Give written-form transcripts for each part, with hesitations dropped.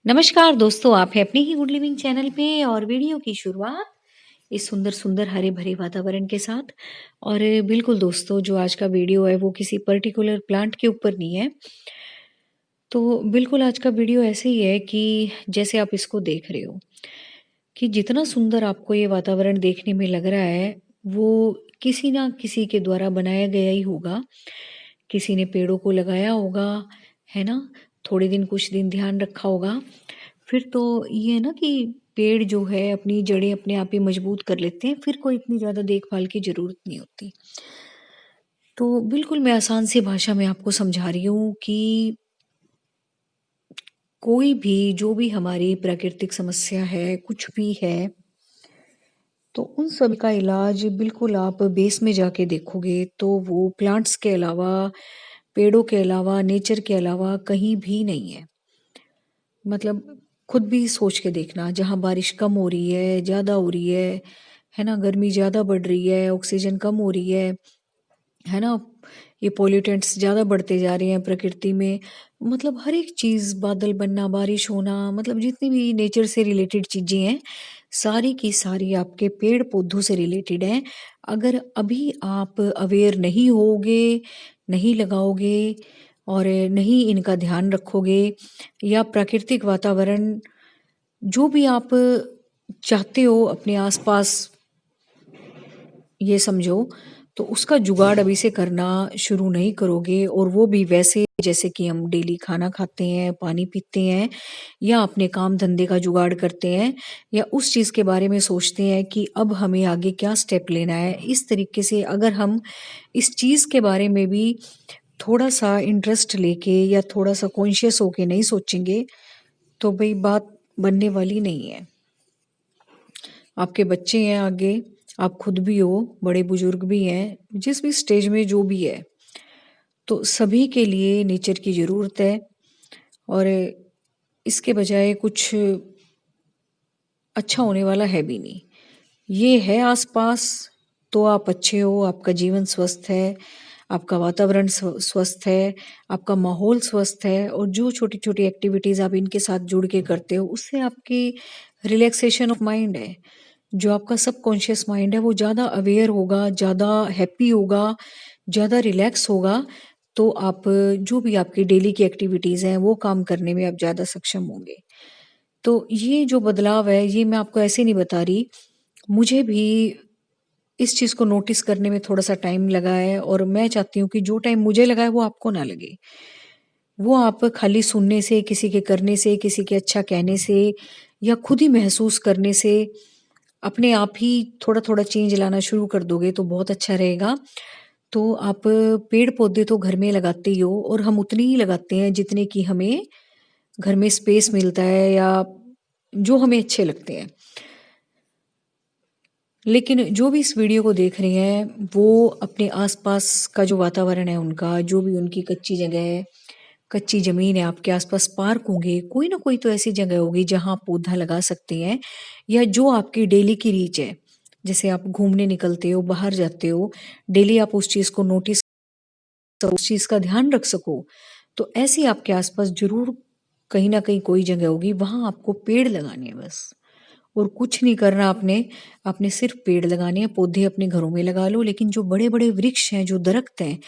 नमस्कार दोस्तों, आप हैं अपने ही गुड लिविंग चैनल पे और वीडियो की शुरुआत इस सुंदर-सुंदर हरे-भरे वातावरण के साथ। और बिल्कुल दोस्तों, जो आज का वीडियो है वो किसी पर्टिकुलर प्लांट के ऊपर नहीं है। तो बिल्कुल आज का वीडियो ऐसे ही है कि जैसे आप इसको देख रहे हो कि जितना सुंदर आपको ये वातावरण देखने में लग रहा है, वो किसी ना किसी के द्वारा बनाया गया ही होगा। किसी ने पेड़ों को लगाया होगा, है ना? थोड़े दिन कुछ दिन ध्यान रखा होगा। फिर तो ये है ना कि पेड़ जो है अपनी जड़ें अपने आप ही मजबूत कर लेते हैं, फिर कोई इतनी ज़्यादा देखभाल की ज़रूरत नहीं होती। तो बिल्कुल मैं आसान सी भाषा में आपको समझा रही हूँ कि कोई भी जो भी हमारी प्राकृतिक समस्या है, कुछ भी है, तो उन सब का इलाज बिल्कुल आप बेस में जाके देखोगे तो वो प्लांट्स के अलावा, पेड़ों के अलावा, नेचर के अलावा कहीं भी नहीं है। मतलब खुद भी सोच के देखना, जहाँ बारिश कम हो रही है, ज़्यादा हो रही है ना? गर्मी ज़्यादा बढ़ रही है, ऑक्सीजन कम हो रही है ना? ये पॉल्यूटेंट्स ज़्यादा बढ़ते जा रहे हैं प्रकृति में। मतलब हर एक चीज़, बादल बनना, बारिश होना, मतलब जितनी भी नेचर से रिलेटेड चीज़ें हैं, सारी की सारी आपके पेड़-पौधों से रिलेटेड हैं। अगर अभी आप अवेयर नहीं होगे, नहीं लगाओगे और नहीं इनका ध्यान रखोगे या प्राकृतिक वातावरण जो भी आप चाहते हो अपने आस-पास, ये समझो, तो उसका जुगाड़ अभी से करना शुरू नहीं करोगे और वो भी वैसे जैसे कि हम डेली खाना खाते हैं, पानी पीते हैं या अपने काम-धंधे का जुगाड़ करते हैं या उस चीज़ के बारे में सोचते हैं कि अब हमें आगे क्या स्टेप लेना है। इस तरीके से अगर हम इस चीज़ के बारे में भी थोड़ा-सा इंटरेस्ट लेके या थोड़ा-सा कॉन्शियस होके नहीं सोचेंगे, तो भई बात बनने वाली नहीं है। आपके बच्चे हैं आगे, आप खुद भी हो, बड़े-बुजुर्ग भी हैं, जिस भी स्टेज में जो भी है, तो सभी के लिए नेचर की ज़रूरत है और इसके बजाय कुछ अच्छा होने वाला है भी नहीं। ये है आस-पास, तो आप अच्छे हो, आपका जीवन स्वस्थ है, आपका वातावरण स्वस्थ है, आपका माहौल स्वस्थ है और जो छोटी-छोटी एक्टिविटीज़ आप इनके साथ जुड़ के करते हो, उससे आपकी रिलैक्सेशन ऑफ माइंड है। जो आपका सबकॉन्शियस माइंड है, वो ज़्यादा अवेयर होगा, ज़्यादा हैप्पी होगा, ज़्यादा रिलैक्स होगा, तो आप जो भी आपकी डेली की एक्टिविटीज़ हैं, वो काम करने में आप ज़्यादा सक्षम होंगे। तो ये जो बदलाव है, ये मैं आपको ऐसे नहीं बता रही। मुझे भी इस चीज़ को नोटिस करने में थोड़ा-सा टाइम लगा है और मैं चाहती हूँ कि जो टाइम मुझे लगा है वो आपको ना लगे। वो आप खाली सुनने से, किसी के करने से, किसी के अच्छा कहने से या खुद ही महसूस करने से अपने आप ही थोड़ा-थोड़ा चेंज लाना शुरू कर दोगे तो बहुत अच्छा रहेगा। तो आप पेड़-पौधे तो घर में लगाते ही हो और हम उतने ही लगाते हैं जितने कि हमें घर में स्पेस मिलता है या जो हमें अच्छे लगते हैं। लेकिन जो भी इस वीडियो को देख रहे हैं, वो अपने आस-पास का जो वातावरण है उनका, जो भी उनकी कच्ची जगह है, कच्ची ज़मीन है, आपके आस-पास पार्क होंगे, कोई ना कोई तो ऐसी जगह होगी जहाँ आप पौधा लगा सकते हैं या जो आपकी डेली की रीच है। जैसे आप घूमने निकलते हो, बाहर जाते हो, डेली आप उस चीज़ को नोटिस उस चीज़ का ध्यान रख सको, तो ऐसी आपके आस-पास ज़रूर कहीं न कहीं कोई जगह होगी, वहाँ आपको पेड़ लगाने हैं बस। और कुछ नहीं करना आपने, आपने सिर्फ़ पेड़ लगाने हैं, पौधे अपने घरों में लगा लो, लेकिन जो बड़े-बड़े वृक्ष हैं, जो दरख्त हैं,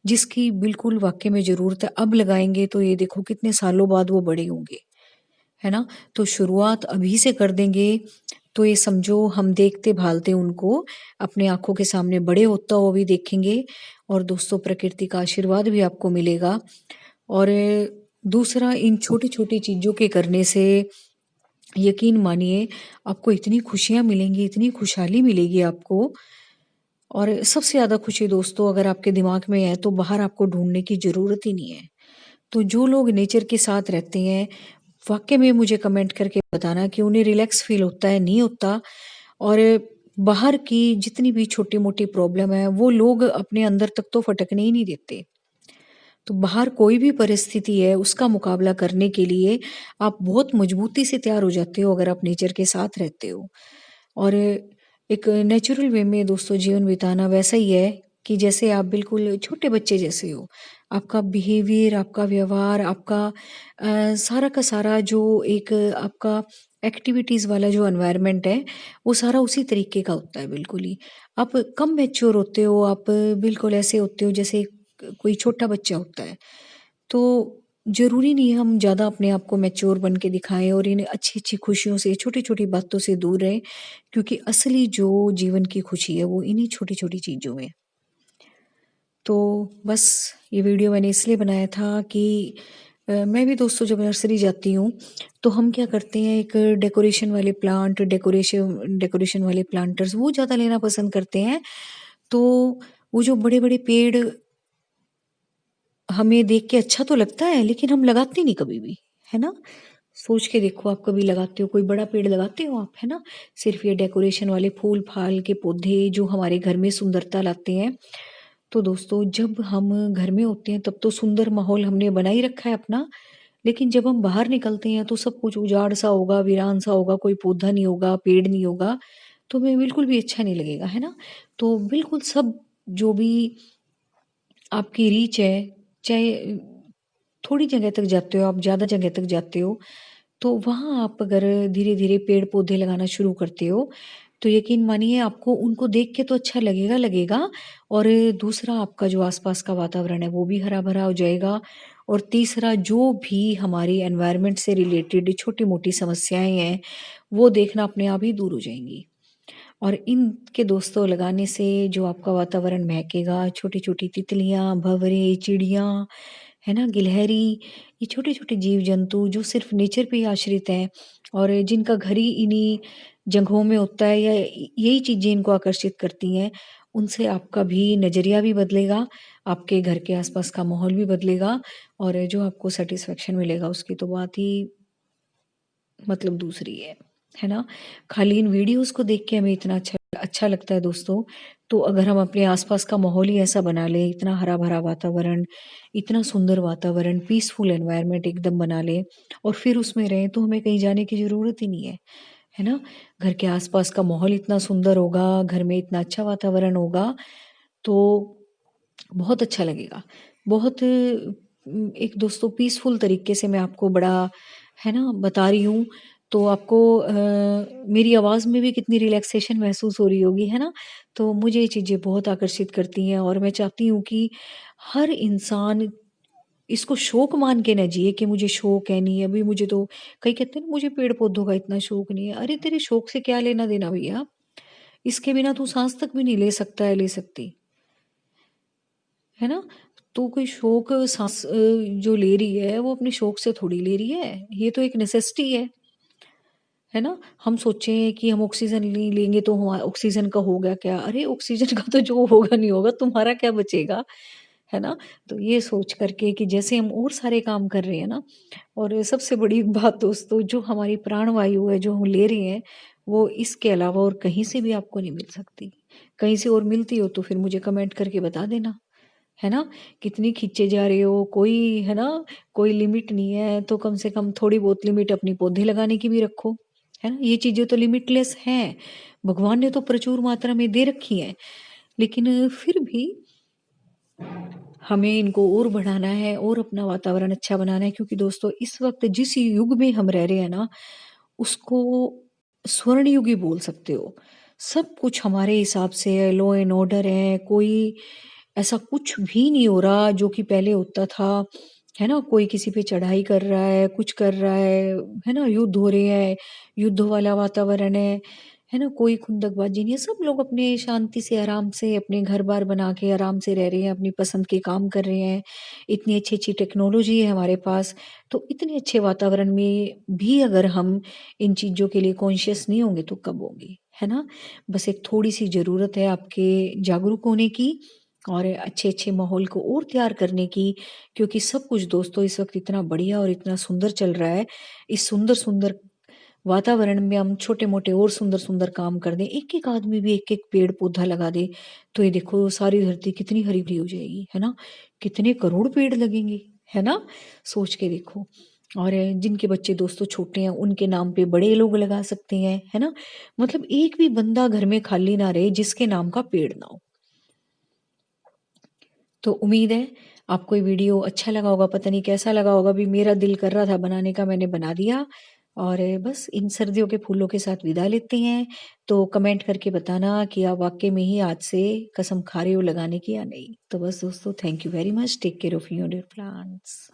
जिसकी बिल्कुल वाक़ई में ज़रूरत है, अब लगाएँगे तो ये देखो कितने सालों बाद वो बड़े होंगे, है ना? तो शुरुआत अभी से कर देंगे, तो ये समझो हम देखते-भालते उनको अपने आँखों के सामने बड़े होता हुआ भी देखेंगे और दोस्तों प्रकृति का आशीर्वाद भी आपको मिलेगा। और दूसरा इन छोटी-छोटी चीज़ों के करने से यकीन मानिए आपको इतनी खुशियाँ मिलेंगी, इतनी खुशहाली मिलेगी आपको और सबसे ज़्यादा खुशी दोस्तों अगर आपके दिमाग में है तो बाहर आपको ढूँढने की ज़रूरत ही नहीं है। तो जो लोग नेचर के साथ रहते हैं, वाक़ई में मुझे कमेंट करके बताना कि उन्हें रिलैक्स फ़ील होता है, नहीं होता और बाहर की जितनी भी छोटी-मोटी प्रॉब्लम है, वो लोग अपने अंदर तक तो फटकने ही नहीं देते। तो बाहर कोई भी परिस्थिति है, उसका मुकाबला करने के लिए आप बहुत मजबूती से तैयार हो जाते हो अगर आप नेचर के साथ रहते हो। और एक नेचुरल वे में दोस्तों जीवन बिताना वैसा ही है कि जैसे आप बिल्कुल छोटे बच्चे जैसे हो। आपका बिहेवियर, आपका व्यवहार, आपका सारा का सारा जो एक आपका एक्टिविटीज़ वाला जो एनवायरनमेंट है, वो सारा उसी तरीके का होता है बिल्कुल ही। आप कम मैच्योर होते हो, आप बिल्कुल ऐसे होते हो जैसे कोई छोटा बच्चा होता है। तो ज़रूरी नहीं है हम ज़्यादा अपने आप को मैच्योर बन के दिखाएँ और इन अच्छी-अच्छी खुशियों से, छोटी-छोटी बातों से दूर रहें, क्योंकि असली जो जीवन की खुशी है, वो इन्हीं छोटी-छोटी चीज़ों में है। तो बस ये वीडियो मैंने इसलिए बनाया था कि मैं भी दोस्तों जब नर्सरी जाती हूँ, तो हम क्या करते हैं, एक डेकोरेशन वाले प्लांट, डेकोरेशन डेकोरेशन वाले प्लांटर्स वो ज़्यादा लेना पसंद करते हैं। तो वो जो बड़े-बड़े पेड़ हमें देख के अच्छा तो लगता है, लेकिन हम लगाते नहीं कभी भी, है ना? सोच के देखो, आप कभी लगाते हो, कोई बड़ा पेड़ लगाते हो आप, है ना? सिर्फ़ ये डेकोरेशन वाले फूल-फाल के पौधे जो हमारे घर में सुंदरता लाते हैं। तो दोस्तों जब हम घर में होते हैं तब तो सुंदर माहौल हमने बना ही रखा है अपना, लेकिन जब हम बाहर निकलते हैं तो सब कुछ उजाड़-सा होगा, वीरान-सा होगा, कोई पौधा नहीं होगा, पेड़ नहीं होगा, तो हमें बिल्कुल भी अच्छा नहीं लगेगा, है ना? तो बिल्कुल सब जो भी आपकी रीच है, चाहे थोड़ी जगह तक जाते हो आप, ज़्यादा जगह तक जाते हो, तो वहाँ आप अगर धीरे-धीरे पेड़-पौधे लगाना शुरू करते हो, तो यकीन मानिए आपको उनको देख के तो अच्छा लगेगा और दूसरा आपका जो आस-पास का वातावरण है वो भी हरा-भरा हो जाएगा और तीसरा जो भी हमारी एनवायरनमेंट से रिलेटेड छोटी-मोटी समस्याएँ हैं, वो देखना अपने आप ही दूर हो जाएँगी। और इनके दोस्तों लगाने से जो आपका वातावरण महकेगा, छोटी-छोटी तितलियाँ, भँवरे, चिड़ियाँ, है ना? गिलहरी, ये छोटे-छोटे जीव-जंतु जो सिर्फ़ नेचर पे ही आश्रित हैं और जिनका घर ही इन्हीं जगहों में होता है या यही चीज़ें इनको आकर्षित करती हैं, उनसे आपका भी नज़रिया भी बदलेगा, आपके घर के आस-पास का माहौल भी बदलेगा और जो आपको सैटिस्फैक्शन मिलेगा उसकी तो बात ही मतलब दूसरी है ना? खाली इन वीडियोज़ को देख के हमें इतना अच्छा अच्छा लगता है दोस्तों, तो अगर हम अपने आस-पास का माहौल ही ऐसा बना लें, इतना हरा-भरा वातावरण, इतना सुंदर वातावरण, पीसफुल एनवायरनमेंट एकदम बना लें और फिर उसमें रहें, तो हमें कहीं जाने की ज़रूरत ही नहीं है ना? घर के आस-पास का माहौल इतना सुंदर होगा, घर में इतना अच्छा वातावरण होगा, तो बहुत अच्छा लगेगा। बहुत एक दोस्तों पीसफुल तरीके से मैं आपको बड़ा, है ना, बता रही हूँ, तो आपको मेरी आवाज़ में भी कितनी रिलैक्सेशन महसूस हो रही होगी, है ना? तो मुझे ये चीज़ें बहुत आकर्षित करती हैं और मैं चाहती हूँ कि हर इंसान इसको शौक मान के ना जिए कि मुझे शौक है, नहीं है। अभी मुझे तो कई कहते हैं ना मुझे पेड़-पौधों का इतना शौक नहीं है। अरे तेरे शौक से क्या लेना-देना भैया? इसके बिना तू साँस तक भी नहीं ले सकता है, ले सकती। है ना? तो कोई शौक साँस जो ले रही है वो अपने शौक से थोड़ी ले रही है, ये तो एक नेसेसिटी है ना? हम सोचें कि हम ऑक्सीजन नहीं लेंगे तो हमा ऑक्सीजन का होगा क्या? अरे ऑक्सीजन का तो जो होगा नहीं होगा, तुम्हारा क्या बचेगा, है ना? तो ये सोच कर के कि जैसे हम और सारे काम कर रहे हैं ना, और सबसे बड़ी बात दोस्तों जो हमारी प्राण वायु है, जो हम ले रहे हैं, वो इसके अलावा और कहीं से भी आपको नहीं मिल सकती। कहीं से और मिलती हो तो फिर मुझे कमेंट करके बता देना। है ना? कितनी खींचे जा रहे हो, कोई है ना, कोई लिमिट नहीं है, तो कम से कम थोड़ी बहुत लिमिट अपनी पौधे लगाने की भी रखो, है ना? ये चीज़ें तो लिमिटलेस हैं, भगवान ने तो प्रचुर मात्रा में दे रखी हैं, लेकिन फिर भी हमें इनको और बढ़ाना है और अपना वातावरण अच्छा बनाना है क्योंकि दोस्तों इस वक़्त जिस युग में हम रह रहे हैं ना, उसको स्वर्ण युग ही बोल सकते हो। सब कुछ हमारे हिसाब से है, लॉ एंड ऑर्डर है, कोई ऐसा कुछ भी नहीं हो रहा जो कि पहले होता था, है ना? कोई किसी पे चढ़ाई कर रहा है, कुछ कर रहा है ना? युद्ध हो रहे हैं, युद्ध वाला वातावरण है ना? कोई खुंदकबाज़ी नहीं है, सब लोग अपने शांति से, आराम से अपने घर-बार बना के आराम से रह रहे हैं, अपनी पसंद के काम कर रहे हैं। इतनी अच्छी-अच्छी टेक्नोलॉजी है हमारे पास, तो इतने अच्छे वातावरण में भी अगर हम इन चीज़ों के लिए कॉन्शियस नहीं होंगे तो कब होंगे, है ना? बस एक थोड़ी-सी ज़रूरत है आपके जागरूक होने की और अच्छे-अच्छे माहौल को और तैयार करने की, क्योंकि सब कुछ दोस्तों इस वक़्त इतना बढ़िया और इतना सुंदर चल रहा है। इस सुंदर-सुंदर वातावरण में हम छोटे-मोटे और सुंदर-सुंदर काम कर दें, एक-एक आदमी भी एक-एक पेड़-पौधा लगा दे, तो ये देखो सारी धरती कितनी हरी-भरी हो जाएगी, है ना? कितने करोड़ पेड़ लगेंगे, है ना? सोच के देखो। और जिनके बच्चे दोस्तों छोटे हैं, उनके नाम पे बड़े लोग लगा सकते हैं, है ना? मतलब एक भी बंदा घर में खाली ना रहे जिसके नाम का पेड़ ना हो। तो उम्मीद है आपको ये वीडियो अच्छा लगा होगा, पता नहीं कैसा लगा होगा, अभी मेरा दिल कर रहा था बनाने का, मैंने बना दिया। और बस इन सर्दियों के फूलों के साथ विदा लेते हैं। तो कमेंट करके बताना कि आप वाक़ई में ही आज से कसम खा रहे हो लगाने की या नहीं। तो बस दोस्तों, thank you very much. Take care of your dear plants.